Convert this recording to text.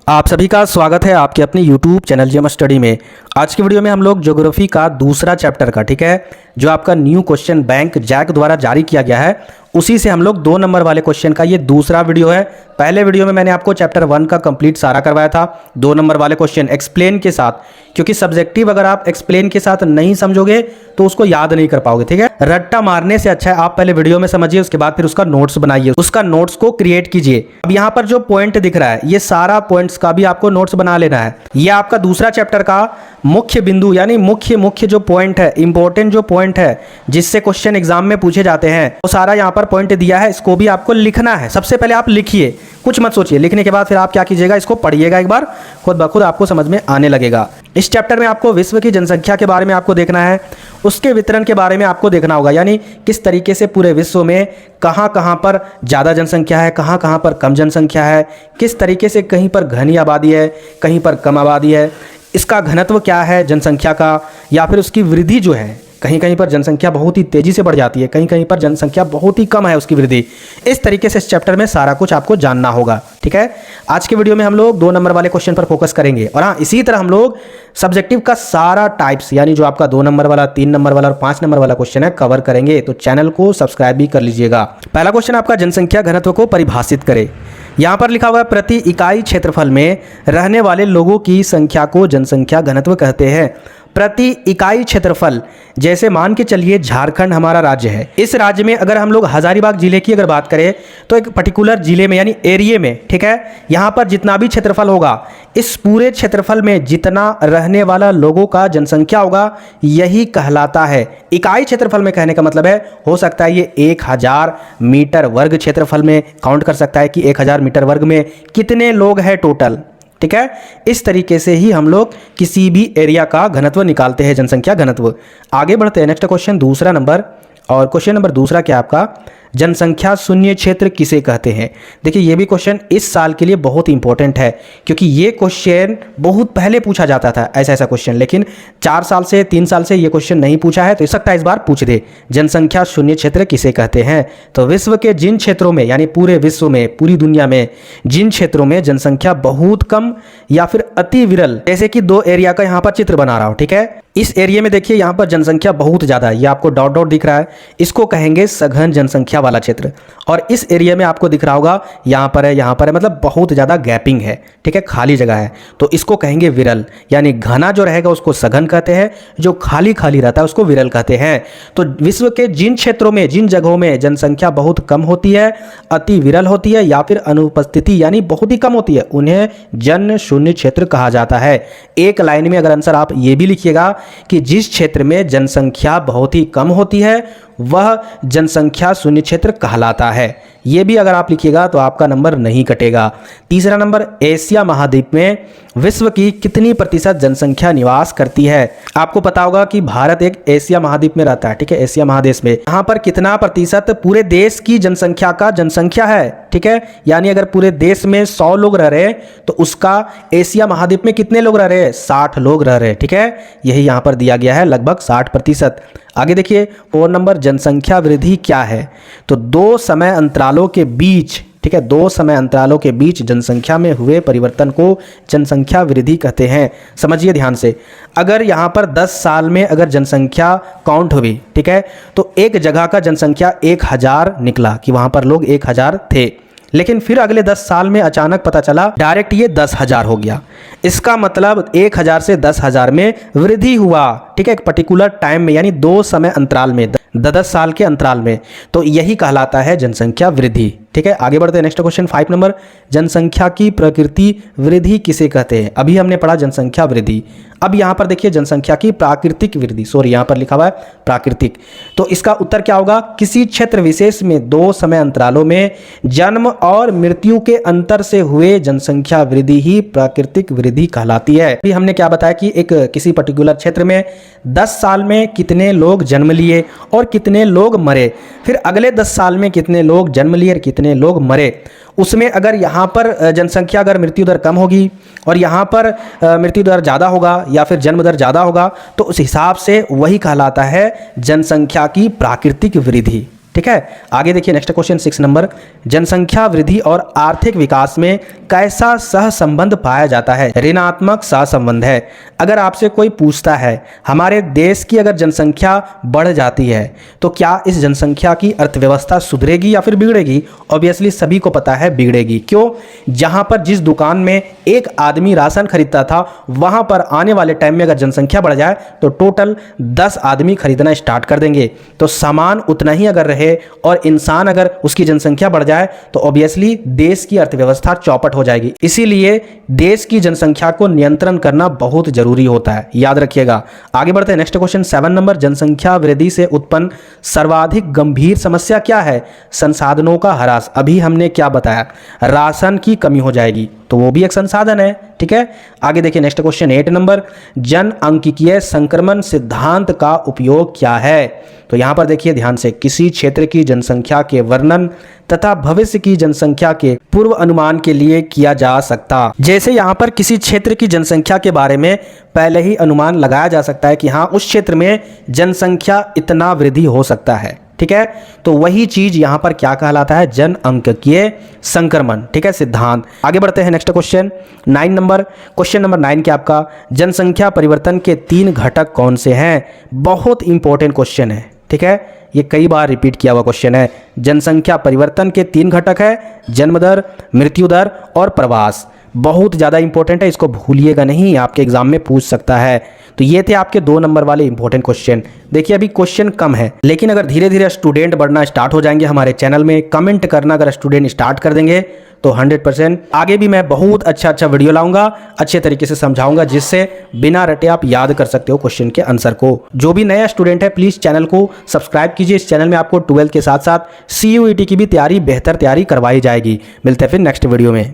आप सभी का स्वागत है आपके अपने YouTube चैनल जीएम स्टडी में। आज की वीडियो में हम लोग ज्योग्राफी का दूसरा चैप्टर का, ठीक है, जो आपका न्यू क्वेश्चन बैंक जैक द्वारा जारी किया गया है, उसी से हम लोग 2 नंबर वाले क्वेश्चन का ये दूसरा वीडियो है। पहले वीडियो में मैंने आपको चैप्टर 1 का कंप्लीट सारा करवाया था 2 नंबर वाले क्वेश्चन एक्सप्लेन के साथ, क्योंकि सब्जेक्टिव अगर आप एक्सप्लेन के साथ नहीं समझोगे तो उसको याद नहीं कर पाओगे, ठीक है। रट्टा मारने से अच्छा है आप पहले वीडियो में समझिए, उसके बाद फिर उसका नोट्स बनाइए, उसका नोट्स को क्रिएट कीजिए। अब यहाँ पर जो पॉइंट दिख रहा है ये सारा पॉइंट्स का भी आपको नोट्स बना लेना है। ये आपका दूसरा चैप्टर का मुख्य बिंदु यानी मुख्य जो पॉइंट है, इंपॉर्टेंट जो पॉइंट है जिससे क्वेश्चन एग्जाम में पूछे जाते हैं, वो सारा यहाँ पर पॉइंट दिया है। इसको भी आपको लिखना है। सबसे पहले आप लिखिए, कुछ मत सोचिए। लिखने के बाद फिर आप क्या कीजिएगा, इसको पढ़िएगा एक बार, खुद ब खुद आपको समझ में आने लगेगा। इस चैप्टर में आपको विश्व की जनसंख्या के बारे में आपको देखना है, उसके वितरण के बारे में आपको देखना होगा, यानी किस तरीके से पूरे विश्व में कहाँ कहाँ पर ज़्यादा जनसंख्या है, कहाँ कहाँ पर कम जनसंख्या है, किस तरीके से कहीं पर घनी आबादी है, कहीं पर कम आबादी है, इसका घनत्व क्या है जनसंख्या का, या फिर उसकी वृद्धि जो है, कहीं कहीं पर जनसंख्या बहुत ही तेज़ी से बढ़ जाती है, कहीं कहीं पर जनसंख्या बहुत ही कम है उसकी वृद्धि। इस तरीके से इस चैप्टर में सारा कुछ आपको जानना होगा, ठीक है। आज के वीडियो में हम लोग 2 नंबर वाले क्वेश्चन पर फोकस करेंगे, और हाँ, इसी तरह हम लोग सब्जेक्टिव का सारा टाइप्स, यानी जो आपका 2 नंबर वाला, 3 नंबर वाला और 5 नंबर वाला क्वेश्चन है, कवर करेंगे। तो चैनल को सब्सक्राइब भी कर लीजिएगा। पहला क्वेश्चन आपका जनसंख्या घनत्व को परिभाषित करे। यहाँ पर लिखा हुआ है प्रति इकाई क्षेत्रफल में रहने वाले लोगों की संख्या को जनसंख्या घनत्व कहते हैं। प्रति इकाई क्षेत्रफल, जैसे मान के चलिए झारखंड हमारा राज्य है, इस राज्य में अगर हम लोग हजारीबाग जिले की अगर बात करें तो एक पर्टिकुलर जिले में यानी एरिया में, ठीक है, यहाँ पर जितना भी क्षेत्रफल होगा, इस पूरे क्षेत्रफल में जितना रहने वाला लोगों का जनसंख्या होगा यही कहलाता है इकाई क्षेत्रफल में। कहने का मतलब है, हो सकता है ये 1000 मीटर वर्ग क्षेत्रफल में काउंट कर सकता है कि 1000 मीटर वर्ग में कितने लोग हैं टोटल, ठीक है। इस तरीके से ही हम लोग किसी भी एरिया का घनत्व निकालते हैं, जनसंख्या घनत्व। आगे बढ़ते हैं, नेक्स्ट क्वेश्चन दूसरा नंबर, और क्वेश्चन नंबर दूसरा क्या आपका, जनसंख्या शून्य क्षेत्र किसे कहते हैं। देखिए ये भी क्वेश्चन इस साल के लिए बहुत इंपॉर्टेंट है, क्योंकि ये क्वेश्चन बहुत पहले पूछा जाता था ऐसा क्वेश्चन, लेकिन 4 साल से 3 साल से ये क्वेश्चन नहीं पूछा है, तो इस सकता है इस बार पूछ दे। जनसंख्या शून्य क्षेत्र किसे कहते हैं। तो विश्व के जिन क्षेत्रों में, यानी पूरे विश्व में, पूरी दुनिया में जिन क्षेत्रों में जनसंख्या बहुत कम या फिर अति विरल, जैसे कि 2 एरिया का यहाँ पर चित्र बना रहा हूँ, ठीक है। इस एरिया में देखिए यहाँ पर जनसंख्या बहुत ज़्यादा है, ये आपको डॉट डॉट दिख रहा है, इसको कहेंगे सघन जनसंख्या वाला क्षेत्र। और इस एरिया में आपको दिख रहा होगा यहाँ पर है, मतलब बहुत ज़्यादा गैपिंग है, ठीक है, खाली जगह है, तो इसको कहेंगे विरल। यानी घना जो रहेगा उसको सघन कहते हैं, जो खाली खाली रहता है उसको विरल कहते हैं। तो विश्व के जिन क्षेत्रों में, जिन जगहों में जनसंख्या बहुत कम होती है, अति विरल होती है, या फिर अनुपस्थिति यानी बहुत ही कम होती है, उन्हें जन शून्य क्षेत्र कहा जाता है। एक लाइन में अगर आंसर आप ये भी लिखिएगा कि जिस क्षेत्र में जनसंख्या बहुत ही कम होती है वह जनसंख्या शून्य क्षेत्र कहलाता है। ये भी अगर आप लिखिएगा तो आपका नंबर नहीं कटेगा। तीसरा नंबर, एशिया महाद्वीप में विश्व की कितनी प्रतिशत जनसंख्या निवास करती है। आपको पता होगा कि भारत एक एशिया महाद्वीप में रहता है, ठीक है, एशिया महादेश में। यहाँ पर कितना प्रतिशत पूरे देश की जनसंख्या का जनसंख्या है, ठीक है, यानी अगर पूरे देश में 100 लोग रह रहे हैं तो उसका एशिया महाद्वीप में कितने लोग रह रहे हैं, 60 लोग रह रहे हैं, ठीक है। यही यहाँ पर दिया गया है, लगभग 60%। आगे देखिए 4 नंबर, जनसंख्या वृद्धि क्या है। तो 2 समय अंतरालों के बीच, ठीक है, 2 समय अंतरालों के बीच जनसंख्या में हुए परिवर्तन को जनसंख्या वृद्धि कहते हैं। समझिए ध्यान से, अगर यहाँ पर 10 साल में अगर जनसंख्या काउंट हुई, ठीक है, तो एक जगह का जनसंख्या 1000 निकला कि वहाँ पर लोग 1000 थे, लेकिन फिर अगले 10 साल में अचानक पता चला डायरेक्ट ये 10,000 हो गया। इसका मतलब 1000 से 10,000 में वृद्धि हुआ, ठीक है, एक पर्टिकुलर टाइम में, यानी 2 समय अंतराल में, 10 साल के अंतराल में। तो यही कहलाता है जनसंख्या वृद्धि, ठीक है। आगे बढ़ते हैं, नेक्स्ट क्वेश्चन 5 नंबर, जनसंख्या की प्रकृति वृद्धि किसे कहते हैं। अभी हमने पढ़ा जनसंख्या वृद्धि, अब यहाँ पर देखिए जनसंख्या की प्राकृतिक वृद्धि, सॉरी यहाँ पर लिखा हुआ है प्राकृतिक, तो इसका उत्तर क्या होगा, किसी क्षेत्र विशेष में 2 समय अंतरालों में जन्म और मृत्यु के अंतर से हुए जनसंख्या वृद्धि ही प्राकृतिक वृद्धि कहलाती है। अभी हमने क्या बताया कि एक किसी पर्टिकुलर क्षेत्र में 10 साल में कितने लोग जन्म लिए और कितने लोग मरे, फिर अगले 10 साल में कितने लोग जन्म लिए और कितने लोग मरे, उसमें अगर यहाँ पर जनसंख्या अगर मृत्यु दर कम होगी और यहाँ पर मृत्यु दर ज़्यादा होगा या फिर जन्म दर ज़्यादा होगा, तो उस हिसाब से वही कहलाता है जनसंख्या की प्राकृतिक वृद्धि, ठीक ठीक है। आगे देखिए नेक्स्ट क्वेश्चन 6 नंबर, जनसंख्या वृद्धि और आर्थिक विकास में कैसा सहसंबंध पाया जाता है? ऋणात्मक सहसंबंध है। अगर आपसे कोई पूछता है हमारे देश की अगर जनसंख्या बढ़ जाती है तो क्या इस जनसंख्या की अर्थव्यवस्था सुधरेगी या फिर बिगड़ेगी? ऑब्वियसली सभी को पता है बिगड़ेगी। क्यों? जहां पर जिस दुकान में एक आदमी राशन खरीदता था वहां पर आने वाले टाइम में अगर जनसंख्या बढ़ जाए तो टोटल 10 आदमी खरीदना स्टार्ट कर देंगे। तो सामान उतना ही अगर रहे और इंसान अगर उसकी जनसंख्या बढ़ जाए तो ऑब्वियसली देश की अर्थव्यवस्था चौपट हो जाएगी। इसीलिए देश की जनसंख्या को नियंत्रण करना बहुत जरूरी होता है, याद रखिएगा। आगे बढ़ते हैं नेक्स्ट क्वेश्चन 7 नंबर, जनसंख्या वृद्धि से उत्पन्न सर्वाधिक गंभीर समस्या क्या है? संसाधनों का ह्रास। अभी हमने क्या बताया, राशन की कमी हो जाएगी, तो वो भी एक संसाधन है, ठीक है। आगे देखिए नेक्स्ट क्वेश्चन 8 नंबर, जनआंकिकीय संक्रमण सिद्धांत का उपयोग क्या है? तो यहां पर देखिए ध्यान से, किसी क्षेत्र की जनसंख्या के वर्णन तथा भविष्य की जनसंख्या के पूर्व अनुमान के लिए किया जा सकता। जैसे यहां पर किसी क्षेत्र की जनसंख्या के बारे में पहले ही अनुमान लगाया जा सकता है कि हाँ उस क्षेत्र में जनसंख्या इतना वृद्धि हो सकता है, ठीक है। तो वही चीज यहां पर क्या कहलाता है? जनआंकिकीय संक्रमण, ठीक है, सिद्धांत। आगे बढ़ते हैं next question 9 number, question number 9 क्या आपका, जनसंख्या परिवर्तन के 3 घटक कौन से हैं? बहुत इंपॉर्टेंट क्वेश्चन है, ठीक है, ये कई बार रिपीट किया हुआ क्वेश्चन है। जनसंख्या परिवर्तन के 3 घटक है, जन्म दर, मृत्यु दर और प्रवास। बहुत ज़्यादा इंपॉर्टेंट है, इसको भूलिएगा नहीं, आपके एग्जाम में पूछ सकता है। तो ये थे आपके 2 नंबर वाले इंपॉर्टेंट क्वेश्चन। देखिए अभी क्वेश्चन कम है, लेकिन अगर धीरे धीरे स्टूडेंट बढ़ना स्टार्ट हो जाएंगे हमारे चैनल में, कमेंट करना अगर स्टूडेंट स्टार्ट कर देंगे तो 100% आगे भी मैं बहुत अच्छा वीडियो लाऊंगा, अच्छे तरीके से समझाऊंगा, जिससे बिना रटे आप याद कर सकते हो क्वेश्चन के आंसर को। जो भी नया स्टूडेंट है प्लीज़ चैनल को सब्सक्राइब कीजिए। इस चैनल में आपको 12th के साथ साथ CUET की भी तैयारी, बेहतर तैयारी करवाई जाएगी। मिलते हैं फिर नेक्स्ट वीडियो में।